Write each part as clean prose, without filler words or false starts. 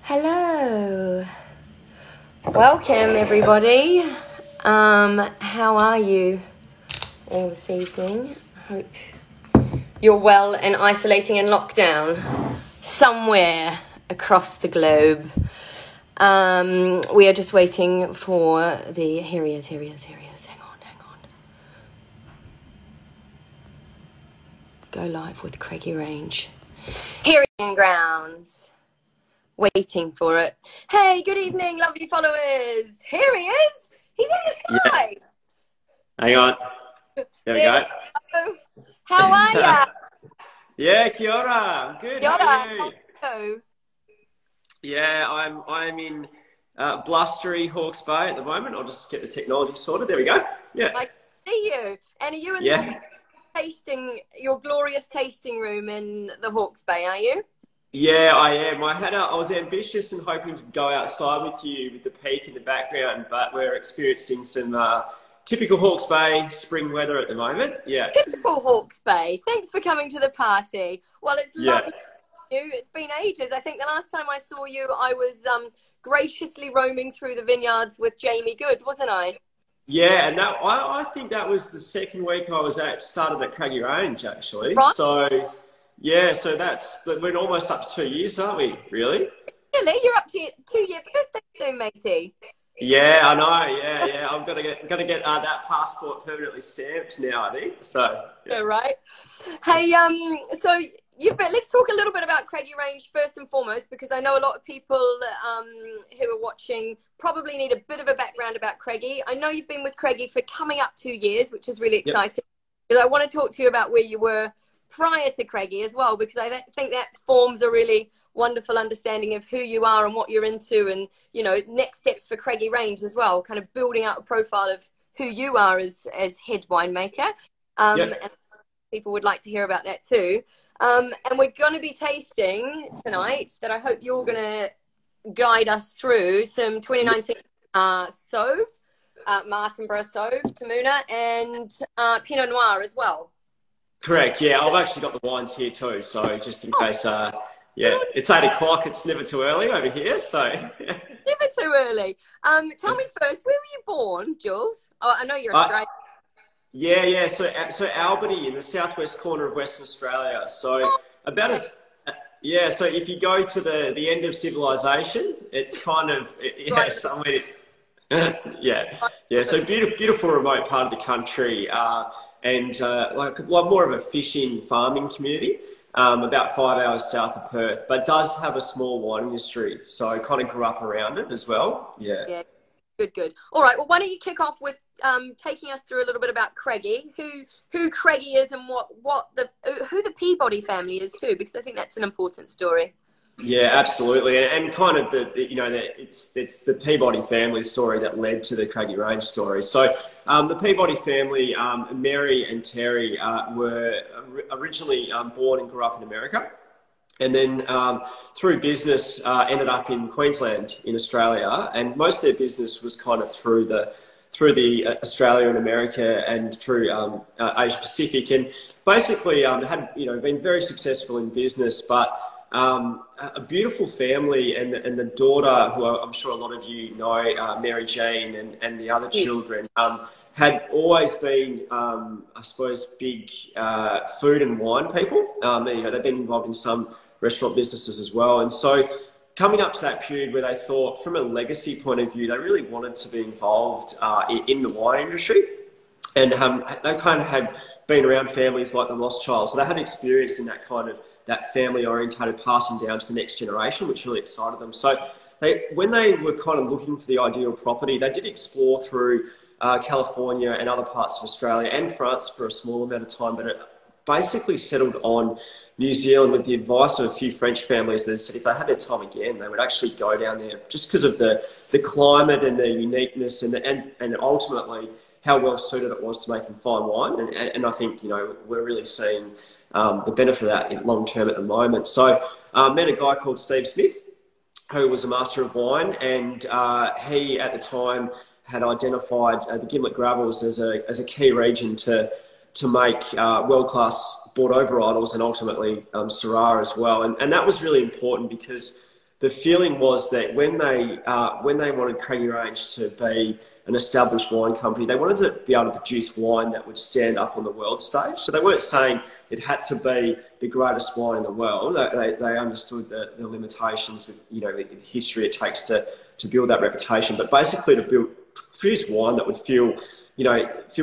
Hello, welcome everybody. How are you all this evening? I hope you're well and isolating in lockdown somewhere across the globe. We are just waiting for the, here he is, hang on. Go live with Craggy Range. Here he is, Grounds. Waiting for it. Hey, good evening, lovely followers. Here he is. He's on the slide. Yeah. Hang on. There we go. How are ya? Yeah, kia ora. I'm good. Kia ora. How are you? Hello. Yeah, I'm in blustery Hawke's Bay at the moment. I'll just get the technology sorted. There we go. Yeah. I see you. And are you in your glorious tasting room in the Hawke's Bay, are you? Yeah, I am. I was ambitious and hoping to go outside with you with the peak in the background, but we're experiencing some typical Hawke's Bay spring weather at the moment. Yeah. Typical Hawke's Bay. Thanks for coming to the party. Well, it's lovely to see you. It's been ages. I think the last time I saw you, I was graciously roaming through the vineyards with Jamie Good, wasn't I? Yeah, and I think that was the second week I was started at Craggy Range, actually. Right. So... yeah, so we're almost up to 2 years, aren't we, really? Really? You're up to your 2-year birthday soon, matey. Yeah, I know, yeah. I'm gonna get that passport permanently stamped now, I think. So yeah. Right. Hey, so let's talk a little bit about Craggy Range first and foremost, because I know a lot of people who are watching probably need a bit of a background about Craggy. I know you've been with Craggy for coming up 2 years, which is really exciting. Because I want to talk to you about where you were prior to Craggy as well, because I think that forms a really wonderful understanding of who you are and what you're into, and next steps for Craggy Range as well, kind of building out a profile of who you are as head winemaker. And people would like to hear about that too. And we're going to be tasting tonight, that I hope you're going to guide us through, some 2019 Sauv, Martinborough Sauvignon, Temuna, and Pinot Noir as well. Correct, yeah. I've actually got the wines here too, so just in case, it's 8 o'clock, it's never too early over here, so. Never too early. Tell me first, where were you born, Jules? Oh, I know you're Australian. Yeah, so Albany in the southwest corner of Western Australia. So so if you go to the end of civilization, it's kind of, somewhere, so beautiful remote part of the country. And like more of a fishing farming community, about 5 hours south of Perth, but does have a small wine industry. So I kind of grew up around it as well. Yeah. Good. All right. Well, why don't you kick off with taking us through a little bit about Craggy, who Craggy is, and who the Peabody family is too, because I think that's an important story. Yeah, absolutely, and kind of it's the Peabody family story that led to the Craggy Range story. So the Peabody family, Mary and Terry, were originally born and grew up in America, and then through business ended up in Queensland in Australia, and most of their business was kind of through the Australia and America and through Asia Pacific, and basically had been very successful in business, but a beautiful family, and the daughter, who I'm sure a lot of you know, Mary Jane, and the other children, had always been, I suppose, big food and wine people. They've been involved in some restaurant businesses as well. And so coming up to that period where they thought, from a legacy point of view, they really wanted to be involved in the wine industry. And they kind of had been around families like the Rothschilds. So they had experience in that family-orientated passing down to the next generation, which really excited them. So when they were kind of looking for the ideal property, they did explore through California and other parts of Australia and France for a small amount of time, but it basically settled on New Zealand with the advice of a few French families that said if they had their time again, they would actually go down there just because of the climate and the uniqueness and ultimately how well suited it was to making fine wine. And I think, we're really seeing the benefit of that in long term at the moment. So met a guy called Steve Smith, who was a master of wine, and he at the time had identified the Gimlet Gravels as a key region to make world-class Bordeaux varietals, and ultimately Syrah as well. And that was really important because the feeling was that when they wanted Craggy Range to be an established wine company, they wanted to be able to produce wine that would stand up on the world stage. So they weren't saying it had to be the greatest wine in the world. They understood the limitations, the history it takes to build that reputation. But basically to produce wine that would feel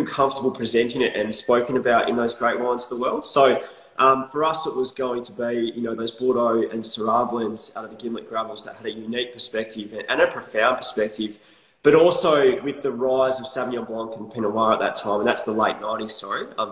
comfortable presenting it and spoken about in those great wines of the world. So for us, it was going to be, those Bordeaux and Syrah blends out of the Gimlet Gravels that had a unique perspective and a profound perspective, but also with the rise of Sauvignon Blanc and Pinot Noir at that time, and that's the late 90s,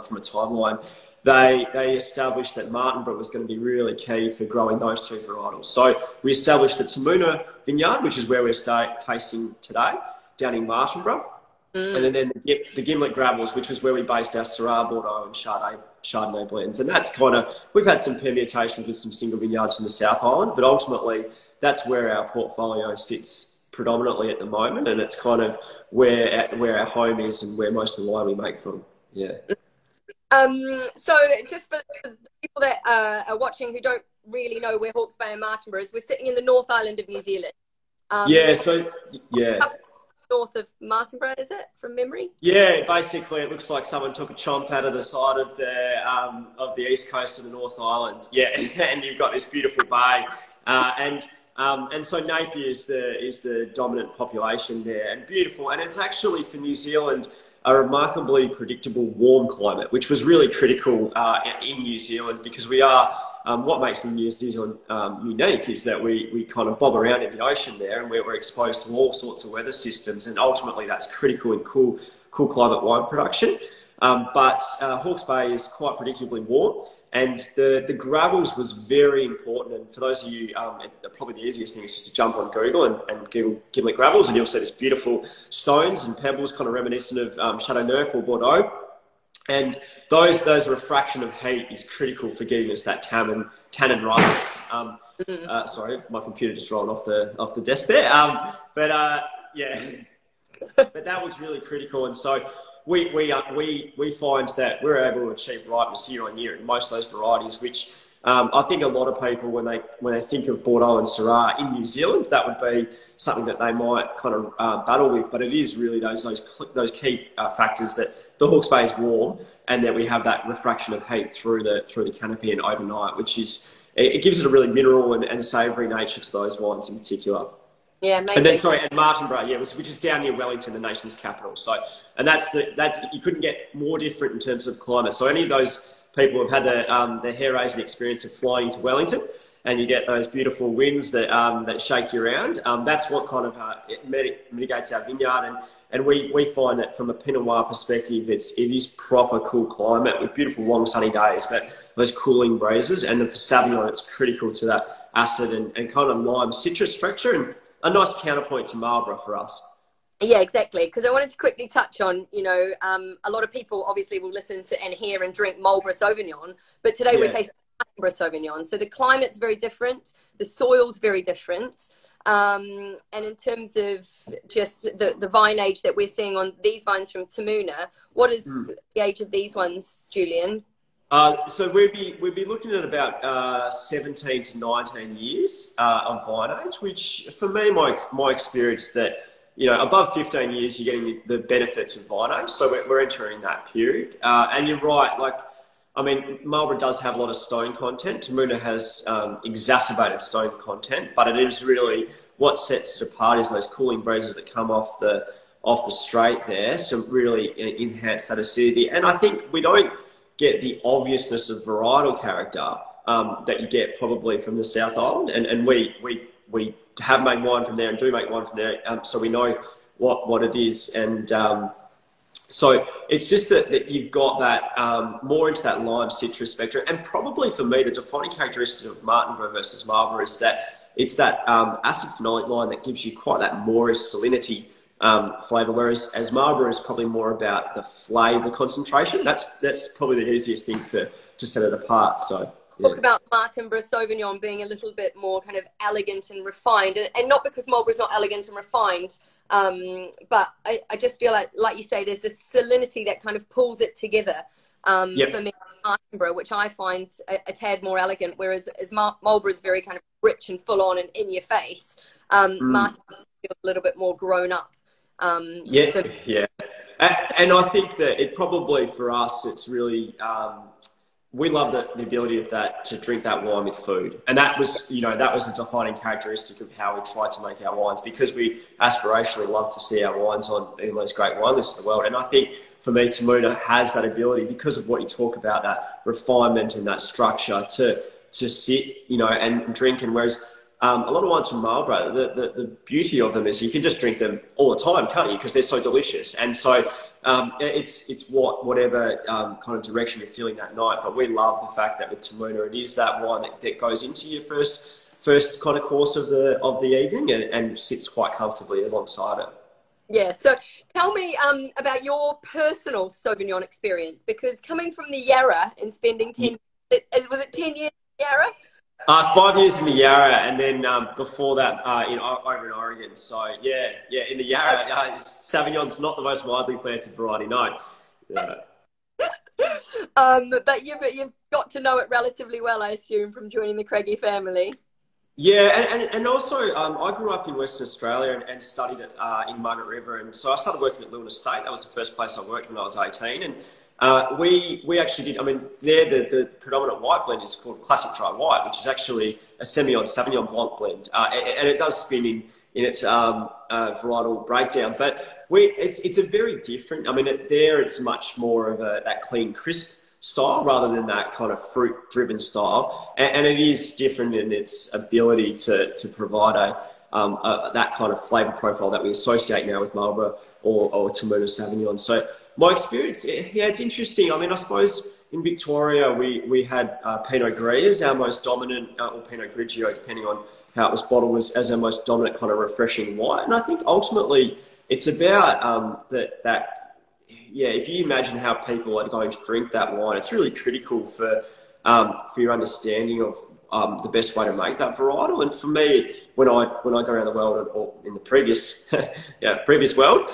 from a timeline, they established that Martinborough was going to be really key for growing those two varietals. So we established the Temuna vineyard, which is where we're tasting today, down in Martinborough. And then the Gimlet Gravels, which was where we based our Syrah, Bordeaux and Chardonnay blends. And that's we've had some permutations with some single vineyards from the South Island, but ultimately that's where our portfolio sits predominantly at the moment. And it's kind of where our home is and where most of the wine we make from. Yeah. So just for the people that are watching who don't really know where Hawke's Bay and Martinborough is, we're sitting in the North Island of New Zealand. North of Martinborough, is it, from memory? Yeah, basically it looks like someone took a chomp out of the side of the east coast of the North Island. Yeah, and you've got this beautiful bay, and so Napier is the dominant population there, and beautiful. And it's actually, for New Zealand, a remarkably predictable warm climate, which was really critical in New Zealand, because we are, what makes New Zealand unique is that we kind of bob around in the ocean there, and we're exposed to all sorts of weather systems, and ultimately that's critical in cool climate wine production. But Hawke's Bay is quite predictably warm, and the gravels was very important. And for those of you, probably the easiest thing is just to jump on Google and Google Gimlet Gravels, and you'll see this beautiful stones and pebbles, kind of reminiscent of Chateau Neuf or Bordeaux. And those refraction of heat is critical for getting us that tannin ripeness. Sorry, my computer just rolled off the desk there. Yeah, but that was really critical, and so we find that we're able to achieve ripeness year on year in most of those varieties, which I think a lot of people, when they think of Bordeaux and Syrah in New Zealand, that would be something that they might kind of battle with. But it is really those key factors that the Hawke's Bay is warm, and that we have that refraction of heat through the canopy and overnight, which it gives it a really mineral and savoury nature to those wines in particular. Yeah, amazing. And Martinborough, which is down near Wellington, the nation's capital. So, and that's you couldn't get more different in terms of climate. So any of those people who have had their hair raising experience of flying to Wellington, and you get those beautiful winds that shake you around. That's what kind of mitigates our vineyard, and we find that from a Pinot Noir perspective, it is proper cool climate with beautiful long sunny days, but those cooling breezes. And then for Sauvignon, it's critical to that acid and kind of lime citrus structure, and a nice counterpoint to Marlborough for us. Yeah, exactly. Because I wanted to quickly touch on, a lot of people obviously will listen to and hear and drink Marlborough Sauvignon, but today we're tasting Marlborough Sauvignon. So the climate's very different, the soil's very different, and in terms of just the vine age that we're seeing on these vines from Temuna, what is the age of these ones, Julian? So we'd be looking at about 17 to 19 years of vine age, which for me, my experience that, above 15 years, you're getting the benefits of vine age. So we're entering that period. And you're right, Marlborough does have a lot of stone content. Temuna has exacerbated stone content, but it is really what sets it apart is those cooling breezes that come off the straight there. So really enhance that acidity. And I think we don't get the obviousness of varietal character that you get probably from the South Island, and we have made wine from there and do make wine from there, so we know what it is, and so it's just that you've got that more into that lime citrus spectrum. And probably for me, the defining characteristic of Martinborough versus Marlborough is that it's that acid phenolic line that gives you quite that Moorish salinity flavour, whereas Marlborough is probably more about the flavour concentration. That's probably the easiest thing to set it apart. So talk about Martinborough Sauvignon being a little bit more kind of elegant and refined, and not because Marlborough's not elegant and refined, but I just feel like you say, there's a salinity that kind of pulls it together for me, Martinborough, which I find a tad more elegant, whereas Marlborough is very kind of rich and full on and in your face. Martin feels a little bit more grown up. Yeah, yeah. And I think that it probably for us, it's really, we love the ability of that to drink that wine with food. And that was, you know, that was a defining characteristic of how we tried to make our wines, because we aspirationally love to see our wines on the most great wine lists in the world. And I think for me, Temuna has that ability because of what you talk about, that refinement and that structure to sit, you know, and drink. And whereas a lot of wines from Marlborough, the beauty of them is you can just drink them all the time, can't you? Because they're so delicious. And so it's whatever kind of direction you're feeling that night. But we love the fact that with Temuna, it is that wine that goes into your first kind of course of the evening and sits quite comfortably alongside it. Yeah, so tell me about your personal Sauvignon experience, because coming from the Yarra and spending 10 was it 10 years in the Yarra? 5 years in the Yarra, and then before that over in Oregon. So yeah, in the Yarra, Sauvignon's not the most widely planted variety, no. Yeah. But you've got to know it relatively well, I assume, from joining the Craggy family. Yeah, and also I grew up in Western Australia and studied in Margaret River, and so I started working at Lewin Estate. That was the first place I worked when I was 18, and we actually did. I mean, there the predominant white blend is called Classic Dry White, which is actually a Sauvignon Blanc blend, and it does spin in its varietal breakdown. But it's a very different. I mean, it's much more of that clean, crisp style rather than that kind of fruit-driven style, and it is different in its ability to provide that kind of flavour profile that we associate now with Marlborough or Temuna Sauvignon. So my experience, yeah, it's interesting. I mean, I suppose in Victoria we had Pinot Gris as our most dominant, or Pinot Grigio, depending on how it was bottled, was as our most dominant kind of refreshing white. And I think ultimately it's about that. Yeah, if you imagine how people are going to drink that wine, it's really critical for your understanding of the best way to make that varietal. And for me, when I go around the world, or in the previous world,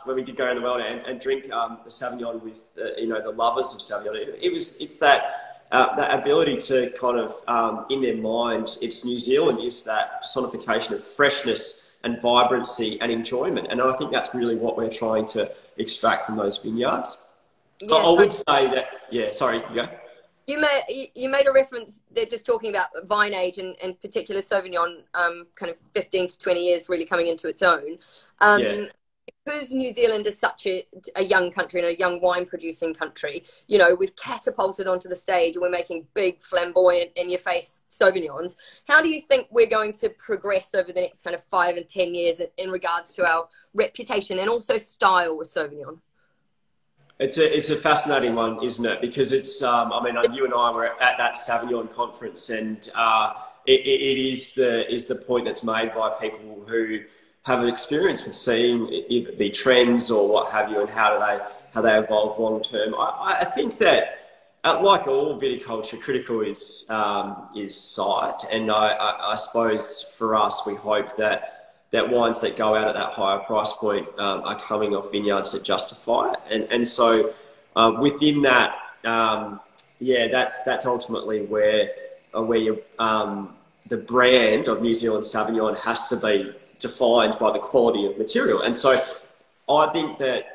when we did go around the world and drink the Sauvignon with the lovers of Sauvignon, it's that ability to kind of in their mind, it's New Zealand is that personification of freshness and vibrancy and enjoyment. And I think that's really what we're trying to extract from those vineyards. Yeah, I would say that, yeah, sorry, you go. You made a reference, they're just talking about vine age and particular Sauvignon, kind of 15 to 20 years really coming into its own. Because New Zealand is such a young country and a young wine producing country, you know, we've catapulted onto the stage and we're making big, flamboyant, in-your-face Sauvignons. How do you think we're going to progress over the next kind of 5 and 10 years in regards to our reputation and also style with Sauvignon? It's a fascinating one, isn't it? Because it's, I mean, you and I were at that Sauvignon conference, and it is the point that's made by people who have an experience with seeing the trends or what have you, and how they evolve long term. I think that, like all viticulture, critical is sight, and I suppose for us, we hope that wines that go out at that higher price point are coming off vineyards that justify it, and so within that, that's ultimately where you, the brand of New Zealand Sauvignon has to be defined by the quality of material. And so I think that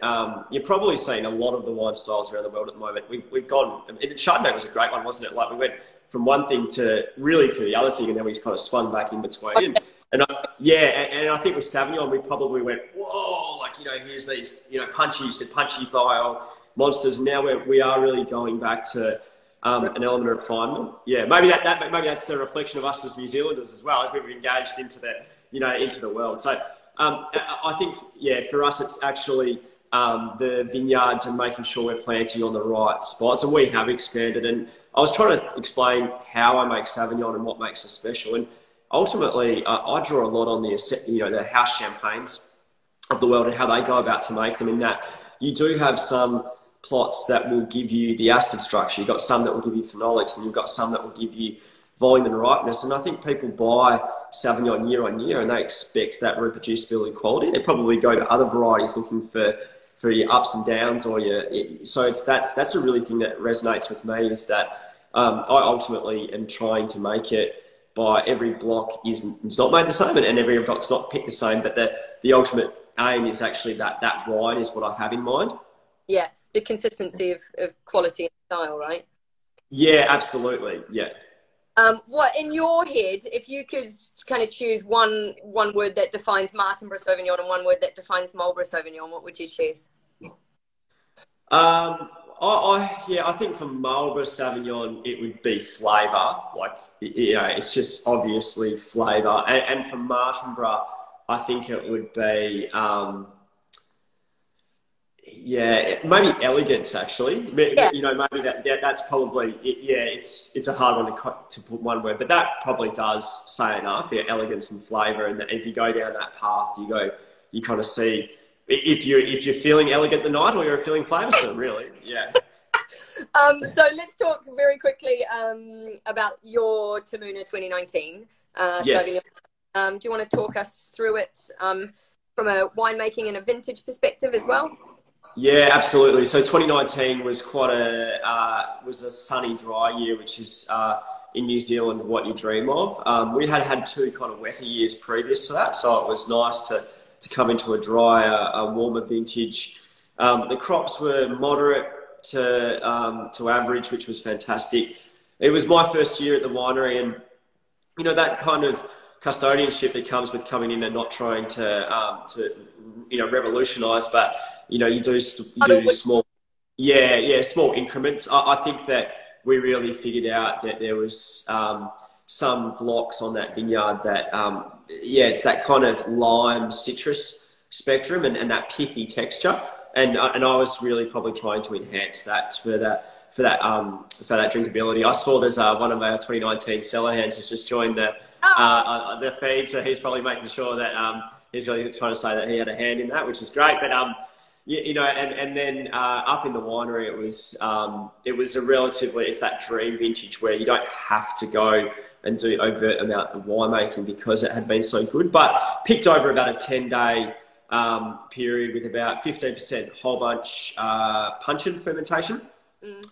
you're probably seeing a lot of the wine styles around the world at the moment. We've gone, Chardonnay was a great one, wasn't it? Like we went from one thing to the other thing, and then we just kind of swung back in between. And I think with Sauvignon, we probably went, whoa, like, here's these, punchy style monsters. Now we are really going back to an element of refinement. Yeah, maybe that's a reflection of us as New Zealanders as well, as we've engaged into the world. So I think, for us, it's actually the vineyards and making sure we're planting on the right spots. And we have expanded. And I was trying to explain how I make Sauvignon and what makes it special. And ultimately, I draw a lot on the house champagnes of the world and how they go about to make them, in that you do have some plots that will give you the acid structure. You've got some that will give you phenolics, and you've got some that will give you volume and ripeness. And I think people buy Sauvignon year on year and they expect that reproducibility quality. They probably go to other varieties looking for your ups and downs, or that's a really thing that resonates with me, is that I ultimately am trying to make it by every block is not made the same, and every block's not picked the same. But the ultimate aim is actually that wine is what I have in mind. Yeah, the consistency of quality and style, right? Yeah, absolutely. Yeah. What in your head, if you could kind of choose one word that defines Martinborough Sauvignon and one word that defines Marlborough Sauvignon, what would you choose? I think for Marlborough Sauvignon, it would be flavour. Like, you know, it's just obviously flavour. And for Martinborough, I think it would be, maybe elegance, actually. Yeah. You know, maybe that's probably, it's a hard one to put one word, but that probably does say enough. Yeah, elegance and flavour. And if you go down that path, you kind of see if you're feeling elegant tonight or you're feeling flavoursome, really. Yeah. So let's talk very quickly about your Temuna 2019 Yes. Sauvignon. Do you want to talk us through it from a winemaking and a vintage perspective as well? Yeah, absolutely. So 2019 was quite a sunny, dry year, which is in New Zealand what you dream of. We had two kind of wetter years previous to that, so it was nice to come into a drier, warmer vintage. The crops were moderate to average, which was fantastic. It was my first year at the winery, and you know that kind of custodianship that comes with coming in and not trying to revolutionise, but you know you do small, small increments. I think that we really figured out that there was some blocks on that vineyard that it's that kind of lime citrus spectrum and that pithy texture. And I was really probably trying to enhance that for that drinkability. I saw there's one of our 2019 cellar hands has just joined the feed, so he's probably making sure that he's really trying to say that he had a hand in that, which is great. But and then up in the winery, it was it's that dream vintage where you don't have to go and do overt amount of winemaking because it had been so good, but picked over about a 10-day period with about 15% whole bunch puncheon fermentation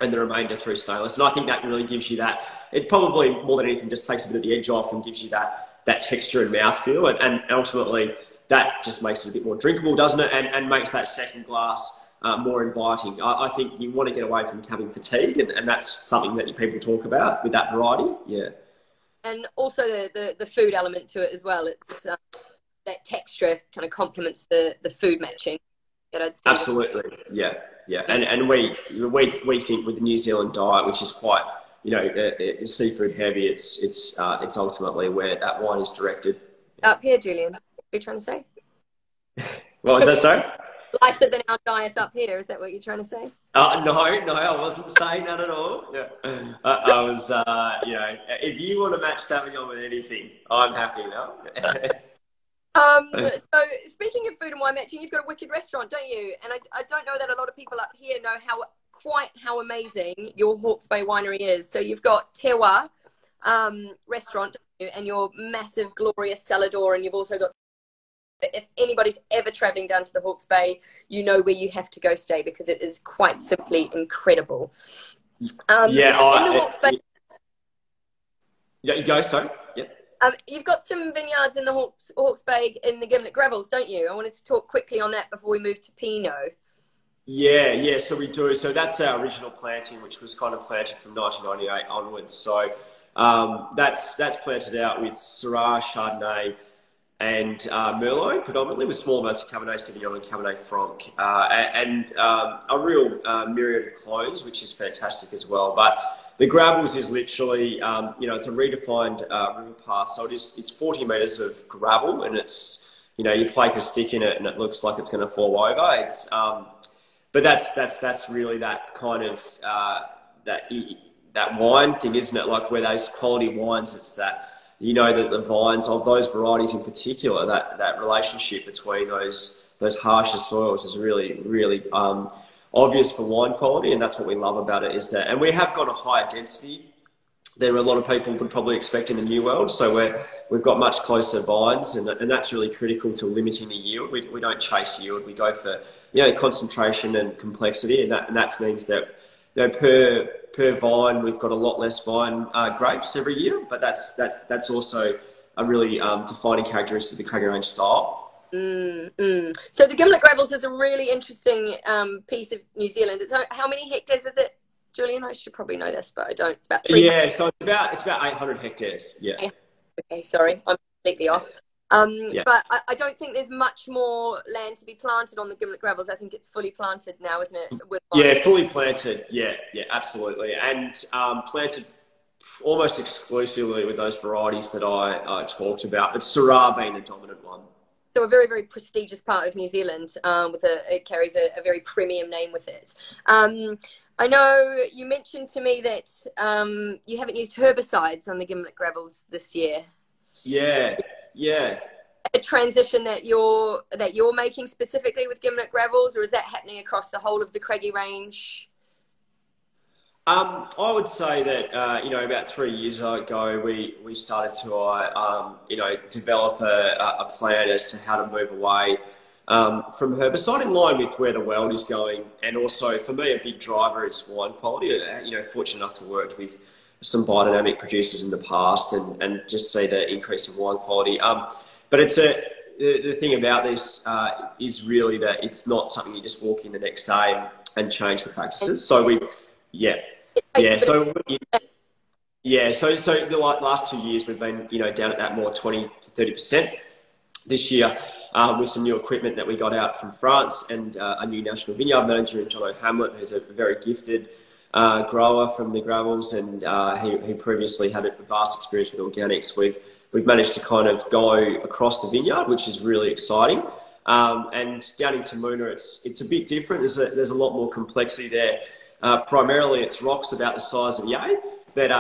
and the remainder through stainless. And I think that really gives you that, it probably more than anything just takes a bit of the edge off and gives you that texture and mouthfeel, and ultimately that just makes it a bit more drinkable, doesn't it? And makes that second glass more inviting. I think you want to get away from having fatigue, and that's something that people talk about with that variety. Yeah. And also the food element to it as well. It's that texture kind of complements the food matching that I'd say. Absolutely, yeah. And we think with the New Zealand diet, which is quite seafood heavy, it's ultimately where that wine is directed. Up here, Julian, what are you trying to say? What was that, sorry? Lighter than our diet up here, is that what you're trying to say? No, I wasn't saying that at all. Yeah. I was, if you want to match Sauvignon with anything, I'm happy now. So speaking of food and wine matching, you've got a wicked restaurant, don't you? And I don't know that a lot of people up here know how amazing your Hawke's Bay winery is. So you've got Tewa restaurant, don't you? And your massive, glorious cellar door, and you've also got, if anybody's ever travelling down to the Hawke's Bay, you know where you have to go stay because it is quite simply incredible. In the Hawke's Bay. Yeah, you go, sorry. Yep. You've got some vineyards in the Hawke's Bay in the Gimlet Gravels, don't you? I wanted to talk quickly on that before we move to Pinot. Yeah, so we do. So that's our original planting, which was kind of planted from 1998 onwards. So that's planted out with Syrah, Chardonnay, and Merlot, predominantly, with small amounts of Cabernet Sauvignon and Cabernet Franc, and a real myriad of clones, which is fantastic as well. But the Gravels is literally, it's a redefined river path. So it's 40 metres of gravel, and it's, you plake a stick in it and it looks like it's going to fall over. It's, but that's really that kind of, that wine thing, isn't it? Like where those quality wines, it's that, that the vines of those varieties in particular, that relationship between those harsher soils is really, really obvious for wine quality, and that's what we love about it, is that, and we have got a higher density than a lot of people would probably expect in the New World. So we've got much closer vines, and that's really critical to limiting the yield. We don't chase yield. We go for concentration and complexity, and that means that per vine, we've got a lot less vine grapes every year, but that's also a really defining characteristic of the Craggy Range style. So the Gimlet Gravels is a really interesting piece of New Zealand. It's how many hectares is it, Julian? I should probably know this, but I don't. It's about 300. Yeah, so it's about 800 hectares. Yeah. Okay, sorry, I'm completely off. But I don't think there's much more land to be planted on the Gimlet Gravels. I think it's fully planted now, isn't it? Yeah, fully planted. Yeah, absolutely, and planted almost exclusively with those varieties that I talked about, but Syrah being the dominant one. So a very, very prestigious part of New Zealand. It carries a very premium name with it. I know you mentioned to me that you haven't used herbicides on the Gimlet Gravels this year. Yeah. A transition that you're making specifically with Gimlet Gravels, or is that happening across the whole of the Craggy Range? I would say that about 3 years ago we started to develop a plan as to how to move away from herbicide in line with where the world is going, and also for me a big driver is wine quality. Fortunate enough to work with some biodynamic producers in the past and just see the increase in wine quality. But the thing about this is really that it's not something you just walk in the next day and change the practices. So So the last 2 years we've been down at that more 20 to 30%. This year with some new equipment that we got out from France and a new national vineyard manager in John O'Hamlet, who's a very gifted grower from the Gravels, and he previously had a vast experience with organics. We've managed to kind of go across the vineyard, which is really exciting. And down in Temuna, it's a bit different. There's a lot more complexity there. Primarily, it's rocks about the size of yay that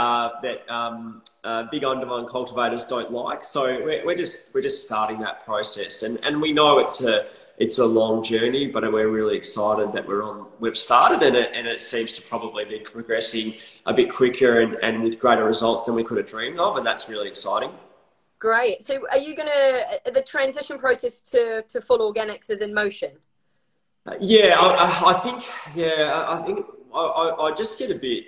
big undervine cultivators don't like. So we're just starting that process, and we know it's a long journey, but we're really excited that we've started, and it seems to probably be progressing a bit quicker and with greater results than we could have dreamed of, and that's really exciting. Great. So are you the transition process to full organics is in motion? I think I just get a bit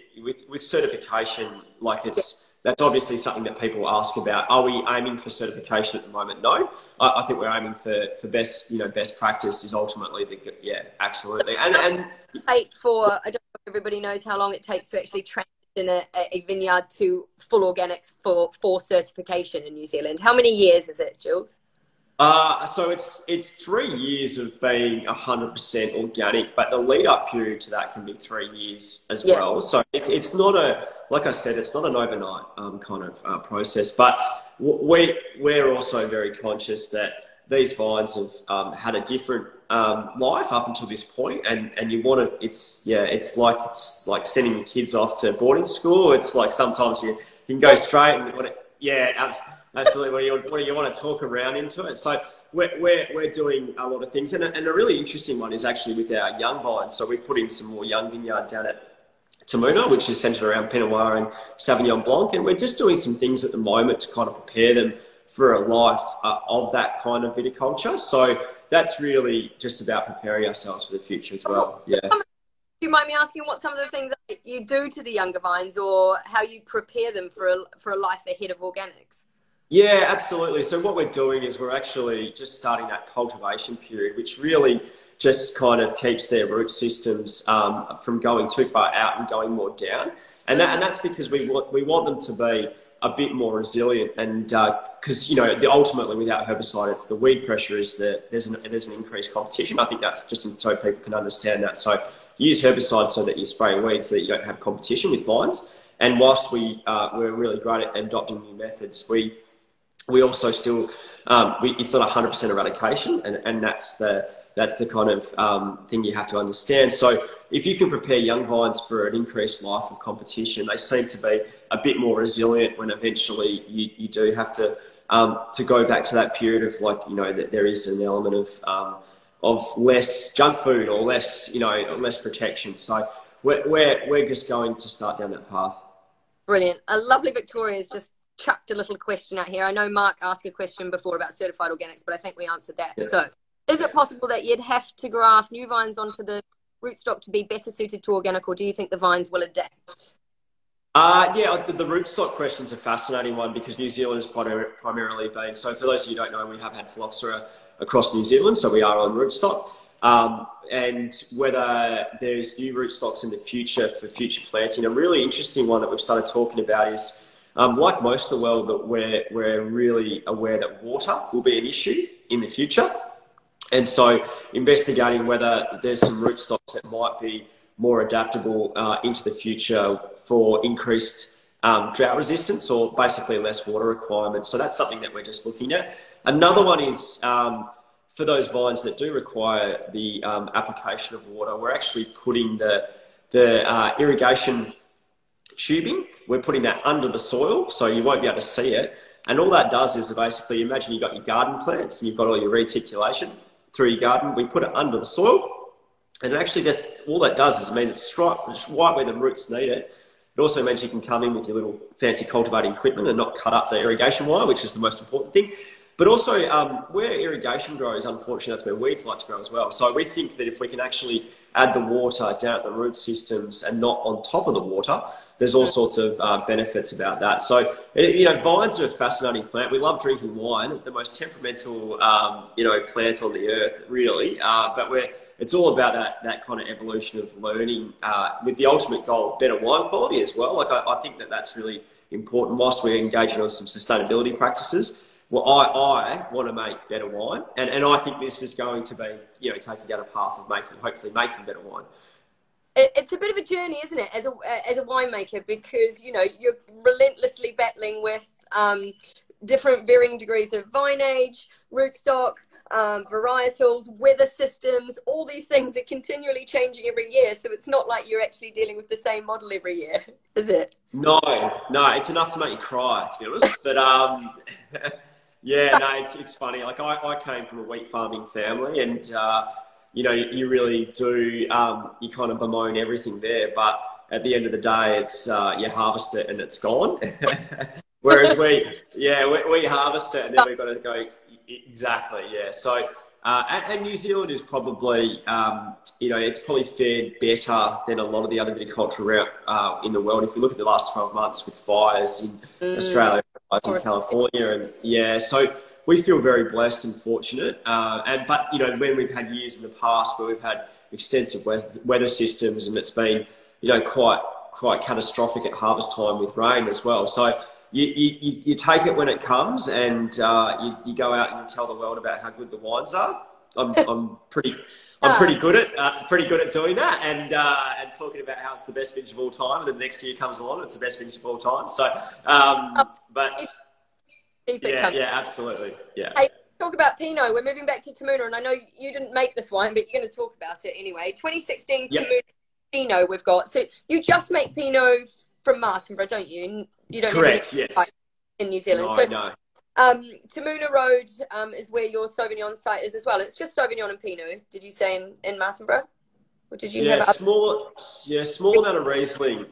with certification, like that's obviously something that people ask about. Are we aiming for certification at the moment? No, I think we're aiming for best practice is ultimately absolutely. And I don't know if everybody knows how long it takes to actually transition a vineyard to full organics for certification in New Zealand. How many years is it, Jules? So it's 3 years of being 100% organic, but the lead up period to that can be 3 years as well. So it's not like I said, it's not an overnight kind of process. But we're also very conscious that these vines have had a different life up until this point, and you want to. It's like sending your kids off to boarding school. It's like sometimes you can go straight and absolutely. What do you want to talk around into it? So we're doing a lot of things, and a really interesting one is actually with our young vines. So we put in some more young vineyard down at Temuna, which is centred around Pinot Noir and Sauvignon Blanc, and we're just doing some things at the moment to kind of prepare them for a life of that kind of viticulture. So that's really just about preparing ourselves for the future as well. Yeah. Do you mind me asking what some of the things that you do to the younger vines, or how you prepare them for a life ahead of organics? Yeah, absolutely. So what we're doing is we're actually just starting that cultivation period, which really just kind of keeps their root systems from going too far out and going more down. And that's because we want them to be a bit more resilient, and because ultimately without herbicide, it's the weed pressure is that there's an increased competition. I think that's just so people can understand that. So use herbicide so that you're spraying weeds so that you don't have competition with vines. And whilst we're really great at adopting new methods, we also still it's not 100% eradication, and that's the kind of thing you have to understand. So if you can prepare young vines for an increased life of competition, they seem to be a bit more resilient when eventually you do have to go back to that period of that there is an element of less junk food or less less protection. So we're just going to start down that path. Brilliant. A lovely Victoria's just chucked a little question out here. I know Mark asked a question before about certified organics, but I think we answered that. Yeah. So is it possible that you'd have to graft new vines onto the rootstock to be better suited to organic, or do you think the vines will adapt? Yeah, the rootstock question is a fascinating one because New Zealand has primarily been, so for those of you who don't know, we have had phylloxera across New Zealand, so we are on rootstock. And whether there's new rootstocks in the future for future planting, a really interesting one that we've started talking about is, like most of the world, that we're really aware that water will be an issue in the future. And so investigating whether there's some rootstocks that might be more adaptable into the future for increased drought resistance or basically less water requirements. So that's something that we're just looking at. Another one is for those vines that do require the application of water, we're actually putting the irrigation tubing, we're putting that under the soil so you won't be able to see it. And all that does is basically, imagine you've got your garden plants and you've got all your reticulation through your garden. We put it under the soil. And actually, that's all that does is mean it's right where the roots need it. It also means you can come in with your little fancy cultivating equipment and not cut up the irrigation wire, which is the most important thing. But also, where irrigation grows, unfortunately, that's where weeds like to grow as well. So we think that if we can actually add the water down at the root systems and not on top of the water, there's all sorts of benefits about that. So, you know, vines are a fascinating plant. We love drinking wine, the most temperamental, you know, plant on the earth, really. But it's all about that kind of evolution of learning with the ultimate goal of better wine quality as well. Like, I think that's really important whilst we're engaging on some sustainability practices. Well, I want to make better wine, and I think this is going to be, you know, taking down a path of hopefully making better wine. It's a bit of a journey, isn't it, as a winemaker, because, you know, you're relentlessly battling with different varying degrees of vine age, rootstock, varietals, weather systems, all these things are continually changing every year. So it's not like you're actually dealing with the same model every year, is it? No, it's enough to make you cry, to be honest. But yeah, no, it's funny. Like I came from a wheat farming family, and you know, you really do, you kind of bemoan everything there, but at the end of the day, it's you harvest it and it's gone. Whereas we harvest it and then we've got to go. Exactly, yeah. So, and New Zealand is probably, you know, it's probably fared better than a lot of the other viticulture around in the world. If you look at the last 12 months with fires in Australia, in California, and yeah, so we feel very blessed and fortunate. But you know, when we've had years in the past where we've had extensive weather systems and it's been, you know, quite catastrophic at harvest time with rain as well. So you take it when it comes, and you go out and you tell the world about how good the wines are. I'm pretty good at doing that, and talking about how it's the best vintage of all time, and then the next year comes along, it's the best vintage of all time. So, but yeah, absolutely, yeah. Hey, talk about Pinot. We're moving back to Temuna, and I know you didn't make this wine, but you're going to talk about it anyway. 2016 Temuna Pinot we've got. So you just make Pinot from Martinborough, don't you? You don't Correct, have any yes. in New Zealand. No. Temuna Road is where your Sauvignon site is as well. It's just Sauvignon and Pinot, did you say, in Martinborough? Or did you have small amount of Riesling,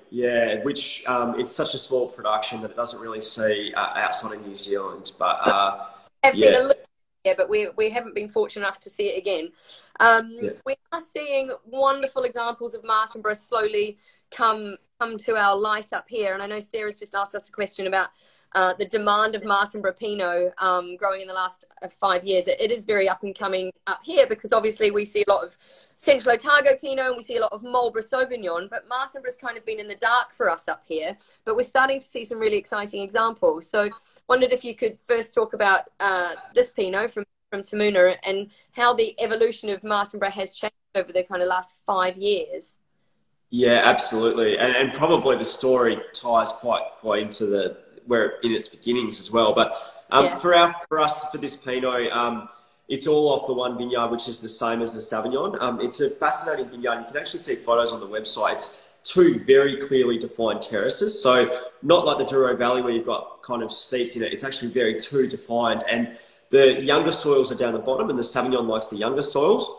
which it's such a small production that it doesn't really see outside of New Zealand. But I've seen a little here, but we haven't been fortunate enough to see it again. We are seeing wonderful examples of Martinborough slowly come to our light up here. And I know Sarah's just asked us a question about the demand of Martinborough Pinot growing in the last 5 years. It is very up and coming up here because obviously we see a lot of Central Otago Pinot and we see a lot of Marlborough Sauvignon, but Martinborough's kind of been in the dark for us up here. But we're starting to see some really exciting examples. So wondered if you could first talk about this Pinot from Temuna and how the evolution of Martinborough has changed over the kind of last 5 years. Yeah, absolutely. And probably the story ties quite into where in its beginnings as well. But for us, for this Pinot, it's all off the one vineyard, which is the same as the Sauvignon. It's a fascinating vineyard. You can actually see photos on the website. It's two very clearly defined terraces. So not like the Douro Valley where you've got kind of steeped in it. It's actually very two defined. And the younger soils are down the bottom and the Sauvignon likes the younger soils.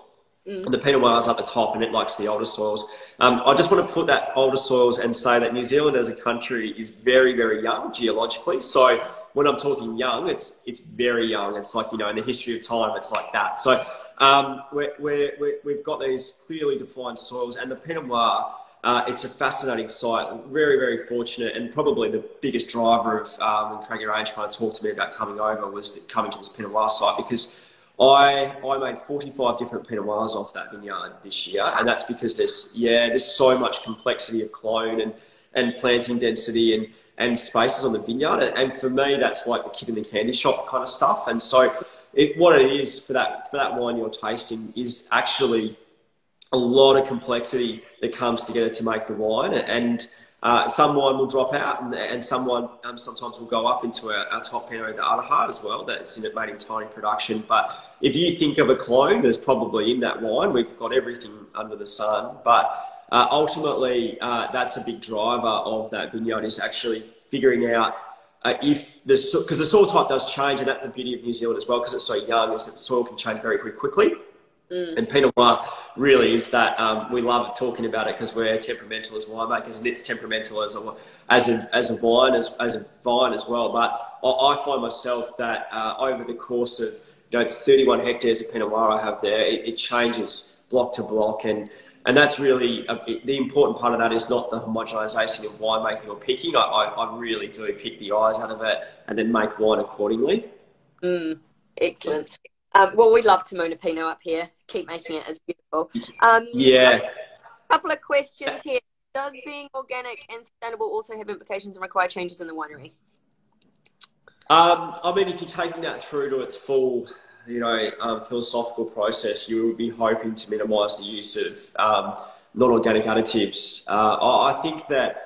And the Pinot Noir is at the top, and it likes the older soils. I just want to put that older soils and say that New Zealand as a country is very, very young geologically. So when I'm talking young, it's very young. It's like, you know, in the history of time, it's like that. So we've got these clearly defined soils, and the Pinot Noir, it's a fascinating site. Very, very fortunate, and probably the biggest driver of when Craggy Range kind of talked to me about coming over was coming to this Pinot Noir site, because I made 45 different Pinot Noirs off that vineyard this year, and that's because there's so much complexity of clone and planting density and spaces on the vineyard, and for me that's like the kid in the candy shop kind of stuff. And so what it is for that wine you're tasting is actually a lot of complexity that comes together to make the wine, and some wine will drop out, and some wine sometimes will go up into our top Pinot de Adaha as well. That's made in tiny production. But if you think of a clone, there's probably in that wine, we've got everything under the sun. But ultimately, that's a big driver of that vineyard, is actually figuring out because the soil type does change, and that's the beauty of New Zealand as well, because it's so young, is that the soil can change very, very quickly. And Pinot Noir really is that. We love talking about it because we're temperamental as winemakers, and it's temperamental as a vine as well. But I find myself that over the course of, you know, it's 31 hectares of Pinot Noir I have there. It changes block to block, and that's really the important part of that is not the homogenisation of winemaking or picking. I really do pick the eyes out of it and then make wine accordingly. Excellent. Well, we love Temuna Pinot up here. Keep making it as beautiful. Yeah. A couple of questions here. Does being organic and sustainable also have implications and require changes in the winery? I mean, if you're taking that through to its full, you know, philosophical process, you would be hoping to minimise the use of non-organic additives. I think that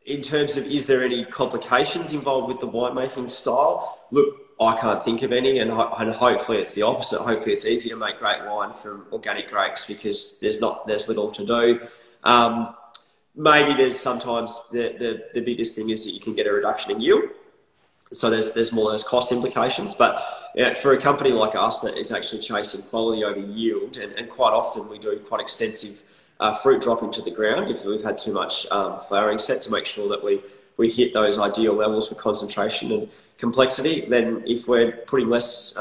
in terms of, is there any complications involved with the winemaking style? Look, I can't think of any, and hopefully it's the opposite. Hopefully it's easy to make great wine from organic grapes because there's little to do. Maybe there's sometimes the biggest thing is that you can get a reduction in yield. So there's more of those cost implications. But yeah, for a company like us that is actually chasing quality over yield, and quite often we do quite extensive fruit drop into the ground if we've had too much flowering set, to make sure that we hit those ideal levels for concentration and complexity. Then if we're putting less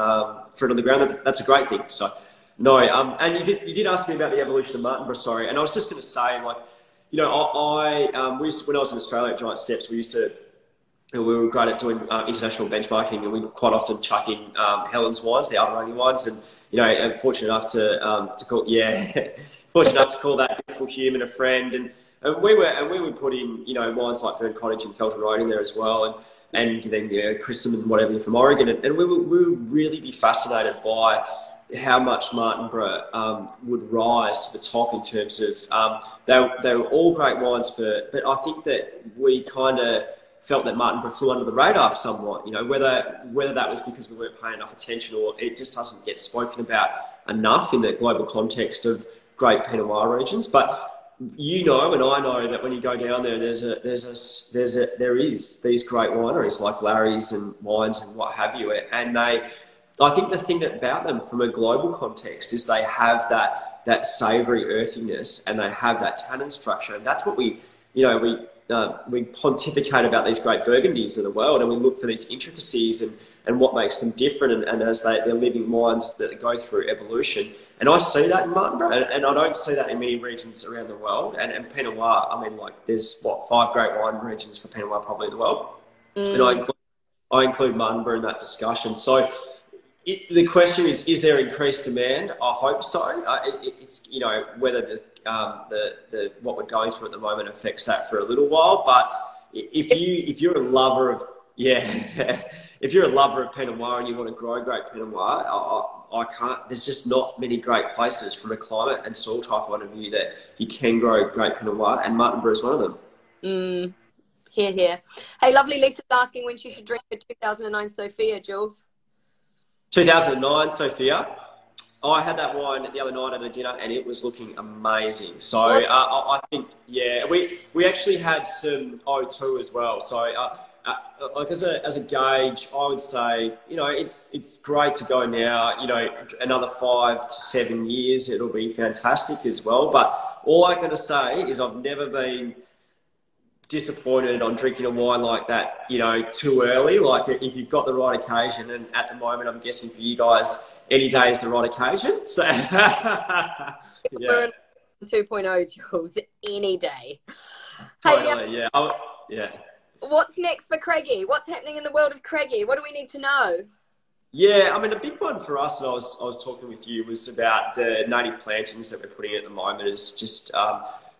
fruit on the ground, that's a great thing. So no, and you did ask me about the evolution of Martinborough, sorry, and I was just going to say, like, you know, when I was in Australia at Giant Steps, we were great at doing international benchmarking, and we were quite often chucking Helen's wines, the Alderoni wines, and, you know, I'm fortunate enough to call that beautiful human a friend, and we would put in, you know, wines like Burn Cottage and Felton Road in there as well, and then, you know, Christmas and whatever from Oregon, and we would really be fascinated by how much Martinborough would rise to the top in terms of they were all great wines but I think that we kind of felt that Martinborough flew under the radar somewhat, you know, whether that was because we weren't paying enough attention, or it just doesn't get spoken about enough in the global context of great Pinot Noir regions. But you know, and I know that when you go down there, there is these great wineries like Larry's and Wines and what have you, and I think the thing about them from a global context is they have that savoury earthiness, and they have that tannin structure, and that's what we pontificate about these great Burgundies of the world, and we look for these intricacies and what makes them different, and as they're living wines that go through evolution. And I see that in Martinborough, and I don't see that in many regions around the world. And Pinot Noir, I mean, like, there's 5 great wine regions for Pinot Noir probably in the world, and I include Martinborough in that discussion. So the question is there increased demand? I hope so. It's, you know, whether the what we're going through at the moment affects that for a little while. But if you're a lover of if you're a lover of Pinot Noir and you want to grow great Pinot Noir, I can't. There's just not many great places from a climate and soil type point of view that you can grow great Pinot Noir, and Martinborough is one of them. Here. Hey, lovely Lisa's asking when she should drink her 2009 Sophia, Jules. 2009 Sophia. I had that wine the other night at a dinner, and it was looking amazing. So I think, yeah, we actually had some O2 as well. So like as a gauge, I would say, you know, it's great to go now. You know, another 5 to 7 years, it'll be fantastic as well. But all I got to say is I've never been disappointed on drinking a wine like that, you know, too early. Like if you've got the right occasion, and at the moment, I'm guessing for you guys, any day is the right occasion. So yeah. We're in 2.0, Jules, any day. Totally, Hey, yeah. What's next for Craggy? What's happening in the world of Craggy? What do we need to know? Yeah, I mean, a big one for us, and I was talking with you, was about the native plantings that we're putting at the moment. Is just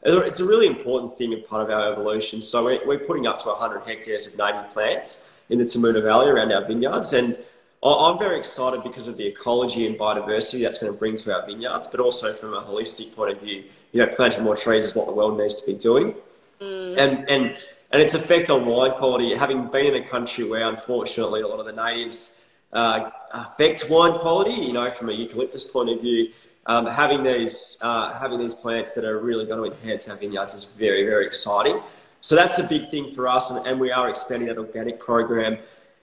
it's a really important thing and part of our evolution. So we're putting up to 100 hectares of native plants in the Temuna Valley around our vineyards, and I'm very excited because of the ecology and biodiversity that's going to bring to our vineyards, but also from a holistic point of view. You know, planting more trees is what the world needs to be doing, and its effect on wine quality. Having been in a country where, unfortunately, a lot of the natives affect wine quality, you know, from a eucalyptus point of view, having these plants that are really going to enhance our vineyards is very, very exciting. So that's a big thing for us, and we are expanding that organic program.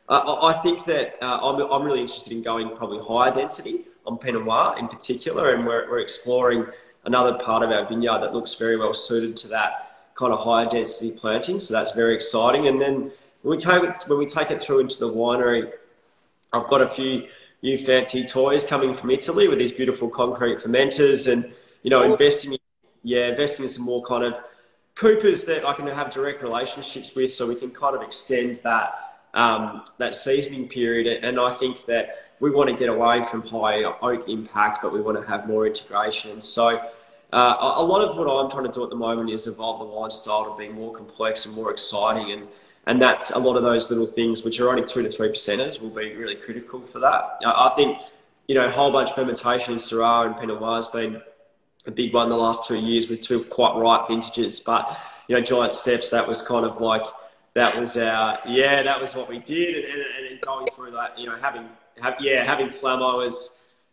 I think that I'm really interested in going probably higher density on Pinot Noir in particular, and we're exploring another part of our vineyard that looks very well suited to that kind of higher density planting. So that's very exciting. And then when we take it through into the winery, I've got a few new fancy toys coming from Italy with these beautiful concrete fermenters, and, you know, investing in some more kind of coopers that I can have direct relationships with, so we can kind of extend that seasoning period. And I think that we want to get away from high oak impact, but we want to have more integration. So a lot of what I'm trying to do at the moment is evolve the wine style to be more complex and more exciting, and that's a lot of those little things, which are only 2 to 3%ers, will be really critical for that. I think, you know, whole bunch fermentation in Syrah and Pinot Noir has been a big one the last 2 years with 2 quite ripe vintages. But, you know, Giant Steps, that was kind of like, that was what we did, and going through that, you know, having Flamo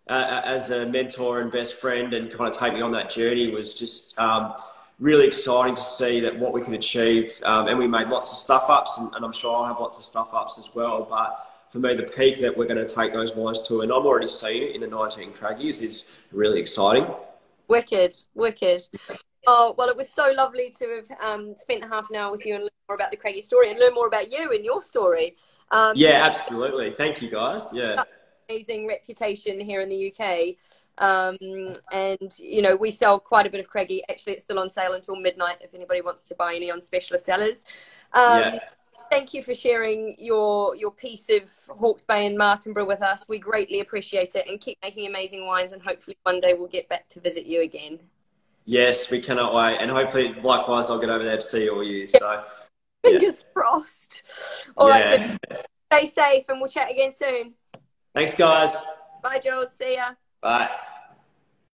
as a mentor and best friend and kind of take me on that journey was just really exciting to see that what we can achieve. And we made lots of stuff ups, and I'm sure I'll have lots of stuff ups as well. But for me, the peak that we're going to take those wines to, and I'm already seeing it in the 19 Craggies, is really exciting. Wicked. Oh, well, it was so lovely to have spent half an hour with you and learn more about the Craggy story and learn more about you and your story. Yeah, absolutely. Thank you, guys. Yeah. Amazing reputation here in the UK. And, you know, we sell quite a bit of Craggy. Actually, it's still on sale until midnight if anybody wants to buy any on specialist sellers. Thank you for sharing your piece of Hawke's Bay and Martinborough with us. We greatly appreciate it, and keep making amazing wines, and hopefully one day we'll get back to visit you again. Yes, we cannot wait. And hopefully, likewise, I'll get over there to see all you. So, fingers crossed. All right, so stay safe, and we'll chat again soon. Thanks, guys. Bye, Jules. See ya. Bye.